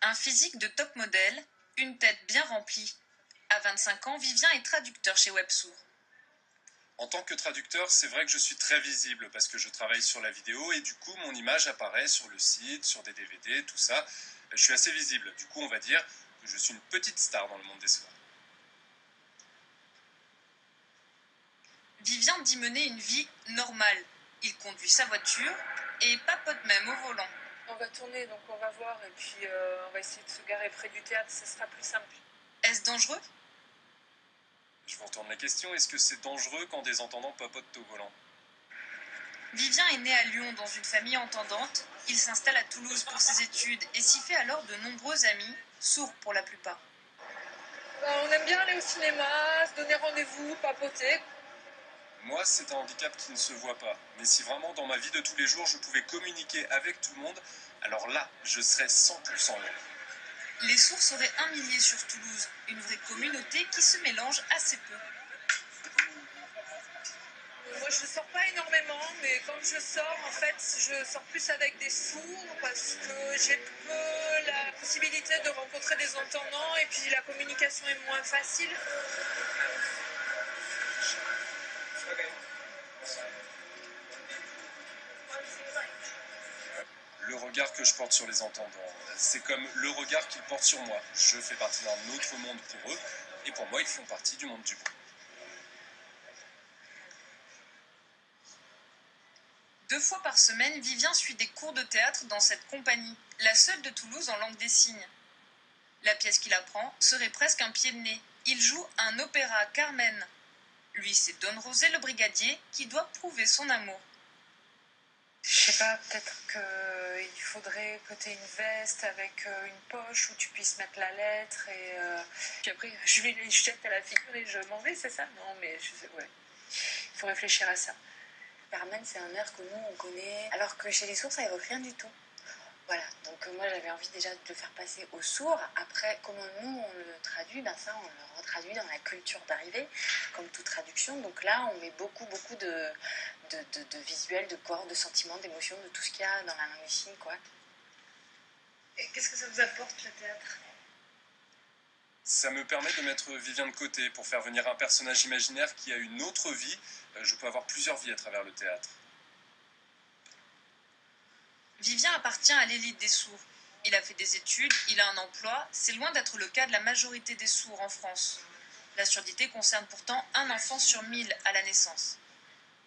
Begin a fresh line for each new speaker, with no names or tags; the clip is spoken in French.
Un physique de top modèle, une tête bien remplie. À 25 ans, Vivien est traducteur chez Websourd.
En tant que traducteur, c'est vrai que je suis très visible parce que je travaille sur la vidéo et du coup mon image apparaît sur le site, sur des DVD, tout ça. Je suis assez visible, du coup on va dire que je suis une petite star dans le monde des soirs.
Vivien dit mener une vie normale. Il conduit sa voiture et papote même au volant.
On va tourner, donc on va voir, et puis on va essayer de se garer près du théâtre, ce sera plus simple.
Est-ce dangereux ?
Je vous retourne la question, est-ce que c'est dangereux quand des entendants papotent au volant ?
Vivien est né à Lyon dans une famille entendante. Il s'installe à Toulouse pour ses études et s'y fait alors de nombreux amis, sourds pour la plupart.
On aime bien aller au cinéma, se donner rendez-vous, papoter.
Moi, c'est un handicap qui ne se voit pas. Mais si vraiment dans ma vie de tous les jours, je pouvais communiquer avec tout le monde, alors là, je serais 100% heureux.
Les sourds seraient 1 millier sur Toulouse, une vraie communauté qui se mélange assez peu.
Moi, je ne sors pas énormément, mais quand je sors, en fait, je sors plus avec des sourds parce que j'ai peu la possibilité de rencontrer des entendants et puis la communication est moins facile.
Le regard que je porte sur les entendants, c'est comme le regard qu'ils portent sur moi. Je fais partie d'un autre monde pour eux, et pour moi, ils font partie du monde du bruit.
2 fois par semaine, Vivien suit des cours de théâtre dans cette compagnie, la seule de Toulouse en langue des signes. La pièce qu'il apprend serait presque un pied de nez. Il joue un opéra Carmen. Lui, c'est Don Rosé le brigadier qui doit prouver son amour.
Je sais pas, peut-être qu'il faudrait que tu aies une veste avec une poche où tu puisses mettre la lettre et puis après je lui les jette à la figure et je m'en vais, c'est ça? Non, mais je sais, ouais. Il faut réfléchir à ça.
Carmen, c'est un air que nous on connaît, alors que chez les sourds ça évoque rien du tout. Voilà, donc moi j'avais envie déjà de le faire passer aux sourds. Après, comment nous on le traduit, ça on le retraduit dans la culture d'arrivée, comme toute traduction. Donc là on met beaucoup de visuels, de corps, de sentiments, d'émotions, de tout ce qu'il y a dans la langue des signes, quoi.
Et qu'est-ce que ça vous apporte le théâtre?
Ça me permet de mettre Vivien de côté pour faire venir un personnage imaginaire qui a une autre vie. Je peux avoir plusieurs vies à travers le théâtre.
Vivien appartient à l'élite des sourds. Il a fait des études, il a un emploi, c'est loin d'être le cas de la majorité des sourds en France. La surdité concerne pourtant 1 enfant sur 1000 à la naissance.